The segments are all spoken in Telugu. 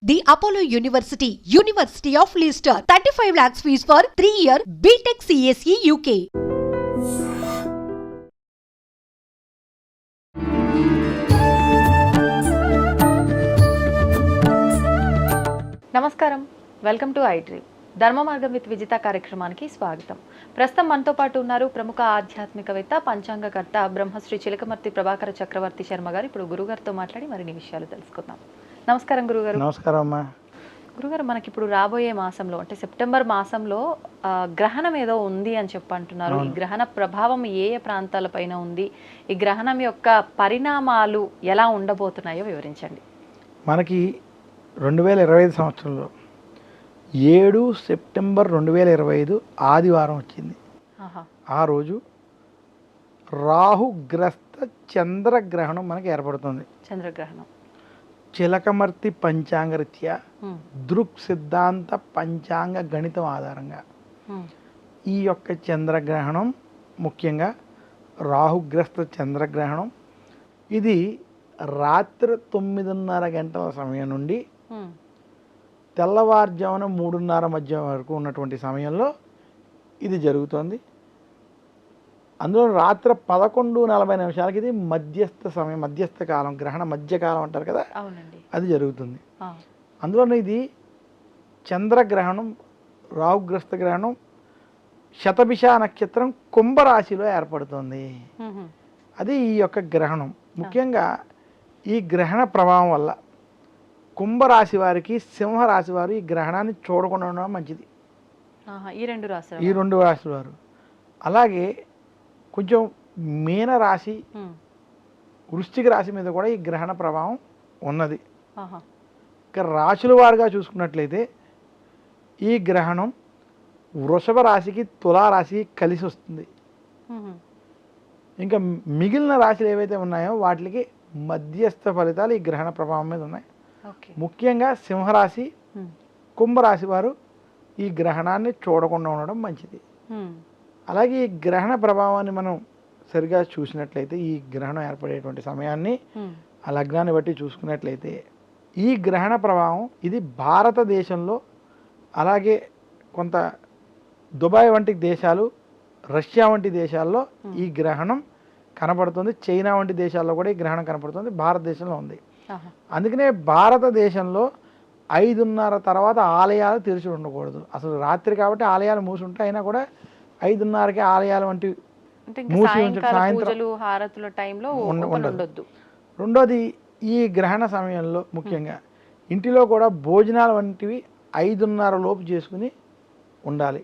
The Apollo University, University of Leicester. 35 lakhs fees for 3-year BTech CSE UK. నమస్కారం, వెల్కమ్ టు ఐ డ్రీమ్. ధర్మ మార్గం విత్ విజిత కార్యక్రమానికి స్వాగతం. ప్రస్తుతం మనతో పాటు ఉన్నారు ప్రముఖ ఆధ్యాత్మికవేత్త, పంచాంగకర్త బ్రహ్మశ్రీ చిలకమర్తి ప్రభాకర చక్రవర్తి శర్మ గారు. ఇప్పుడు గురుగారితో మాట్లాడి మరిన్ని విషయాలు తెలుసుకుందాం. నమస్కారం గురుగారు. నమస్కారం అమ్మా. గురుగారు, మనకి ఇప్పుడు రాబోయే మాసంలో అంటే సెప్టెంబర్ మాసంలో గ్రహణం ఏదో ఉంది అని చెప్పంటున్నారు. ఈ గ్రహణ ప్రభావం ఏ ఏ ప్రాంతాలపైన ఉంది, ఈ గ్రహణం యొక్క పరిణామాలు ఎలా ఉండబోతున్నాయో వివరించండి. మనకి 2025 సంవత్సరంలో 7 సెప్టెంబర్ 2025 ఆదివారం వచ్చింది. ఆ రోజు రాహుగ్రస్త చంద్రగ్రహణం మనకి ఏర్పడుతుంది. చంద్రగ్రహణం చిలకమర్తి పంచాంగరీత్యా దృక్ సిద్ధాంత పంచాంగ గణితం ఆధారంగా ఈ యొక్క చంద్రగ్రహణం ముఖ్యంగా రాహుగ్రస్త చంద్రగ్రహణం. ఇది రాత్రి 9:30 గంటల సమయం నుండి తెల్లవారుజామున 3:30 మధ్య వరకు ఉన్నటువంటి సమయంలో ఇది జరుగుతుంది. అందులో రాత్రి 11:40 ఇది మధ్యస్థ సమయం, మధ్యస్థ కాలం, గ్రహణ మధ్యకాలం అంటారు కదా, అది జరుగుతుంది. అందులో ఇది చంద్రగ్రహణం, రాహుగ్రస్త గ్రహణం శతభిష నక్షత్రం కుంభరాశిలో ఏర్పడుతుంది. అది ఈ యొక్క గ్రహణం. ముఖ్యంగా ఈ గ్రహణ ప్రభావం వల్ల కుంభరాశి వారికి, సింహరాశి వారు ఈ గ్రహణాన్ని చూడకుండా ఉండడం మంచిది. ఈ రెండు రాశుల వారు. అలాగే కొంచెం మీనరాశి, వృశ్చిక రాశి మీద కూడా ఈ గ్రహణ ప్రభావం ఉన్నది. ఇక రాశుల వారుగా చూసుకున్నట్లయితే ఈ గ్రహణం వృషభ రాశికి, తులారాశికి కలిసి వస్తుంది. ఇంకా మిగిలిన రాశులు ఏవైతే ఉన్నాయో వాటికి మధ్యస్థ ఫలితాలు ఈ గ్రహణ ప్రభావం మీద ఉన్నాయి. ముఖ్యంగా సింహరాశి, కుంభరాశి వారు ఈ గ్రహణాన్ని చూడకుండా ఉండడం మంచిది. అలాగే ఈ గ్రహణ ప్రభావాన్ని మనం సరిగా చూసినట్లయితే, ఈ గ్రహణం ఏర్పడేటువంటి సమయాన్ని ఆ లగ్నాన్ని బట్టి చూసుకున్నట్లయితే ఈ గ్రహణ ప్రభావం ఇది భారతదేశంలో, అలాగే కొంత దుబాయ్ వంటి దేశాలు, రష్యా వంటి దేశాల్లో ఈ గ్రహణం కనపడుతుంది. చైనా వంటి దేశాల్లో కూడా ఈ గ్రహణం కనపడుతుంది. భారతదేశంలో ఉంది. అందుకనే భారతదేశంలో 5:30 తర్వాత ఆలయాలు తెరిచి ఉండకూడదు. అసలు రాత్రి కాబట్టి ఆలయాలు మూసి ఉంటాయి. అయినా కూడా 5:30కి ఆలయాలు వంటి మూసి ఉంచి సాయంత్రం ఉండదు. రెండోది, ఈ గ్రహణ సమయంలో ముఖ్యంగా ఇంటిలో కూడా భోజనాలు వంటివి 5:30 లోపు చేసుకుని ఉండాలి.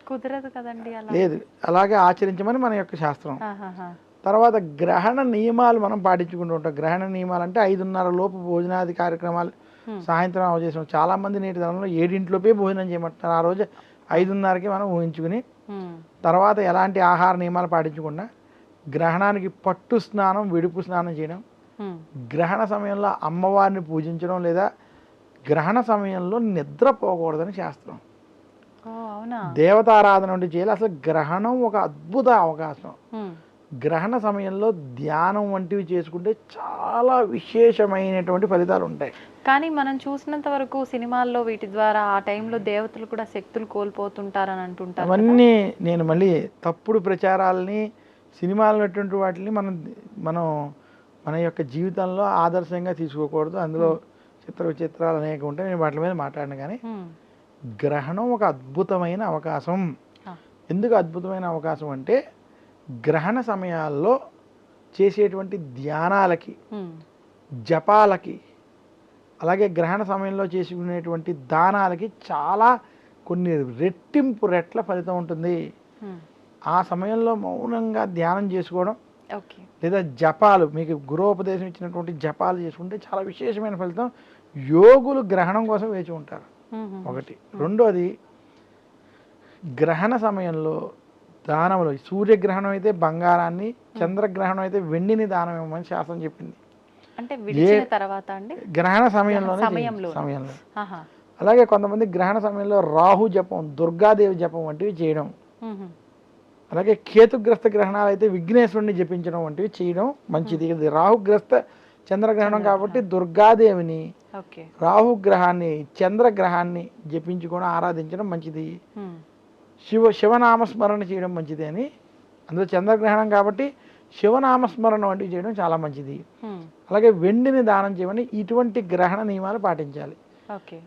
కుదరదు కదండి, లేదు, అలాగే ఆచరించమని మన యొక్క శాస్త్రం. తర్వాత గ్రహణ నియమాలు మనం పాటించుకుంటూ ఉంటాం. గ్రహణ నియమాలు అంటే 5:30 లోపు భోజనాది కార్యక్రమాలు సాయంత్రం అవచేసాం. చాలామంది నేటి తరంలో 7 భోజనం చేయమంటున్నారు. ఆ రోజు 5:30కి మనం ఊహించుకుని తర్వాత ఎలాంటి ఆహార నియమాలు పాటించకుండా గ్రహణానికి పట్టు స్నానం, విడుపు స్నానం చేయడం, గ్రహణ సమయంలో అమ్మవారిని పూజించడం, లేదా గ్రహణ సమయంలో నిద్రపోకూడదని శాస్త్రం. దేవతారాధన వంటి చేయాలి. అసలు గ్రహణం ఒక అద్భుత అవకాశం. గ్రహణ సమయంలో ధ్యానం వంటివి చేసుకుంటే చాలా విశేషమైనటువంటి ఫలితాలు ఉంటాయి. కానీ మనం చూసినంత వరకు సినిమాల్లో వీటి ద్వారా ఆ టైంలో దేవతలు కూడా శక్తులు కోల్పోతుంటారని అంటుంటారు. అవన్నీ నేను మళ్ళీ తప్పుడు ప్రచారాలని, సినిమాలటువంటి వాటిని మనం మన యొక్క జీవితంలో ఆదర్శంగా తీసుకోకూడదు. అందులో చిత్ర విచిత్రాలు అనేక ఉంటాయి. నేను వాటి మీద మాట్లాడిన. కానీ గ్రహణం ఒక అద్భుతమైన అవకాశం. ఎందుకు అద్భుతమైన అవకాశం అంటే, గ్రహణ సమయాల్లో చేసేటువంటి ధ్యానాలకి, జపాలకి, అలాగే గ్రహణ సమయంలో చేసుకునేటువంటి దానాలకి చాలా కొన్ని రెట్ల ఫలితం ఉంటుంది. ఆ సమయంలో మౌనంగా ధ్యానం చేసుకోవడం, లేదా జపాలు, మీకు గురోపదేశం ఇచ్చినటువంటి జపాలు చేసుకుంటే చాలా విశేషమైన ఫలితం. యోగులు గ్రహణం కోసం వేచి ఉంటారు. ఒకటి. రెండోది, గ్రహణ సమయంలో దానములు, సూర్యగ్రహణం అయితే బంగారాన్ని, చంద్రగ్రహణం అయితే వెండిని దానం ఇవ్వమని శాస్త్రం చెప్పింది. గ్రహణ సమయంలో. అలాగే కొంతమంది గ్రహణ సమయంలో రాహు జపం, దుర్గాదేవి జపం వంటివి చేయడం, అలాగే కేతుగ్రస్త గ్రహణాలు అయితే విఘ్నేశ్వరుని జపించడం వంటివి చేయడం మంచిది. రాహుగ్రస్త చంద్రగ్రహణం కాబట్టి దుర్గాదేవిని, ఓకే. రాహుగ్రహాన్ని, చంద్రగ్రహాన్ని జపించుకొని ఆరాధించడం మంచిది. శివనామస్మరణ చేయడం మంచిది అని. అందులో చంద్రగ్రహణం కాబట్టి శివనామస్మరణ వంటివి చేయడం చాలా మంచిది. అలాగే వెండిని దానం చేయమని ఇటువంటి గ్రహణ నియమాలు పాటించాలి.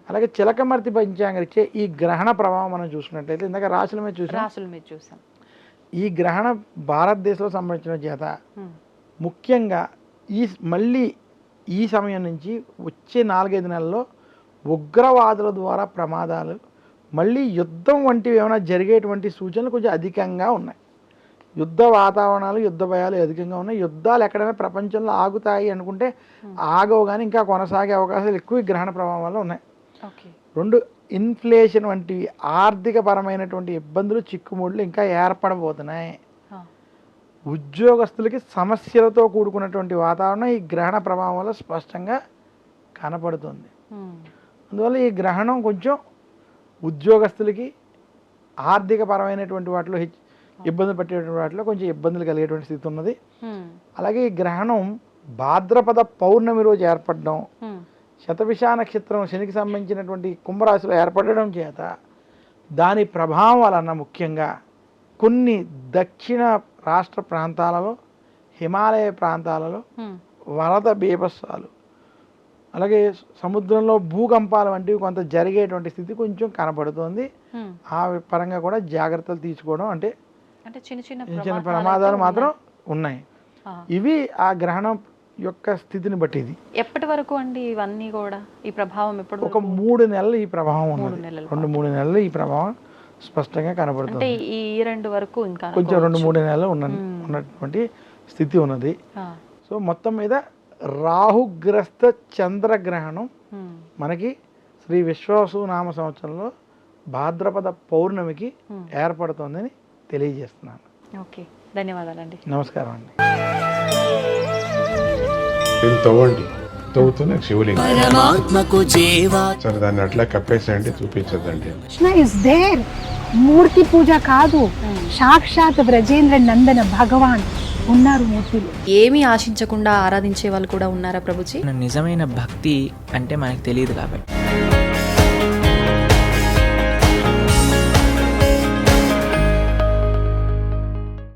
అలాగే చిలకమర్తి పంచాంగం ఇచ్చే ఈ గ్రహణ ప్రభావం మనం చూసుకున్నట్లయితే ఇందాక రాశుల మీద చూసాం. ఈ గ్రహణ భారతదేశంలో సంబంధించిన చేత ముఖ్యంగా మళ్ళీ ఈ సమయం నుంచి వచ్చే 4-5 నెలల్లో ఉగ్రవాదుల ద్వారా ప్రమాదాలు, మళ్ళీ యుద్ధం వంటివి ఏమైనా జరిగేటువంటి సూచనలు కొంచెం అధికంగా ఉన్నాయి. యుద్ధ వాతావరణాలు, యుద్ధ భయాలు అధికంగా ఉన్నాయి. యుద్ధాలు ఎక్కడైనా ప్రపంచంలో ఆగుతాయి అనుకుంటే ఆగవు, కానీ ఇంకా కొనసాగే అవకాశాలు ఎక్కువ గ్రహణ ప్రభావం వల్ల ఉన్నాయి. 2 ఇన్ఫ్లేషన్ వంటివి ఆర్థిక పరమైనటువంటి ఇబ్బందులు, చిక్కుముడులు ఇంకా ఏర్పడబోతున్నాయి. ఉద్యోగస్తులకి సమస్యలతో కూడుకున్నటువంటి వాతావరణం ఈ గ్రహణ ప్రభావం వల్ల స్పష్టంగా కనపడుతుంది. అందువల్ల ఈ గ్రహణం కొంచెం ఉద్యోగస్తులకి ఆర్థిక పరమైనటువంటి వాటిలో ఇబ్బంది పట్టేటువంటి వాటిలో కొంచెం ఇబ్బందులు కలిగేటువంటి స్థితి ఉన్నది. అలాగే ఈ గ్రహణం భాద్రపద పౌర్ణమి రోజు ఏర్పడడం, శతభిష నక్షత్రం శనికి సంబంధించినటువంటి కుంభరాశిలో ఏర్పడడం చేత దాని ప్రభావం వలన ముఖ్యంగా కొన్ని దక్షిణ రాష్ట్ర ప్రాంతాలలో, హిమాలయ ప్రాంతాలలో వరద బీభత్సాలు, అలాగే సముద్రంలో భూకంపాలు వంటివి కొంత జరిగేటువంటి స్థితి కొంచెం కనపడుతోంది. ఆ పరంగా కూడా జాగ్రత్తలు తీసుకోవడం, అంటే చిన్న చిన్న ప్రమాదాలు మాత్రం ఉన్నాయి. ఇవి ఆ గ్రహణం యొక్క స్థితిని బట్టి. ఇది ఎప్పటి వరకు అండి ఇవన్నీ కూడా ఈ ప్రభావం? ఎప్పుడు? ఒక 3 నెలలు ఈ ప్రభావం ఉన్నది. 2-3 నెలలు ఈ ప్రభావం స్పష్టంగా కనబడుతుంది. ఈ 2 వరకు ఇంకా కొంచెం 2-3 నెలలు ఉన్నటువంటి స్థితి ఉన్నది. సో మొత్తం మీద రాహుగ్రస్త చంద్రగ్రహణం మనకి శ్రీ విశ్వావసు నామ సంవత్సరంలో భాద్రపద పౌర్ణమికి ఏర్పడుతోందని తెలియజేస్తున్నాను. ఓకే, ధన్యవాదాలండి. నమస్కారం అండి. తవ్వండి, తవ్వుతూనే శివలింగం. సరే, దాన్ని అట్లా కప్పేసేయండి, చూపించదండి. మూర్తి పూజ కాదు, సాక్షాత్ బ్రజేంద్ర నందన భగవాన్ ఉన్నారు మూర్తిలో. ఏమీ ఆశించకుండా ఆరాధించే వాళ్ళు కూడా ఉన్నారా ప్రభుజీ? నిజమైన భక్తి అంటే మనకు తెలియదు కాబట్టి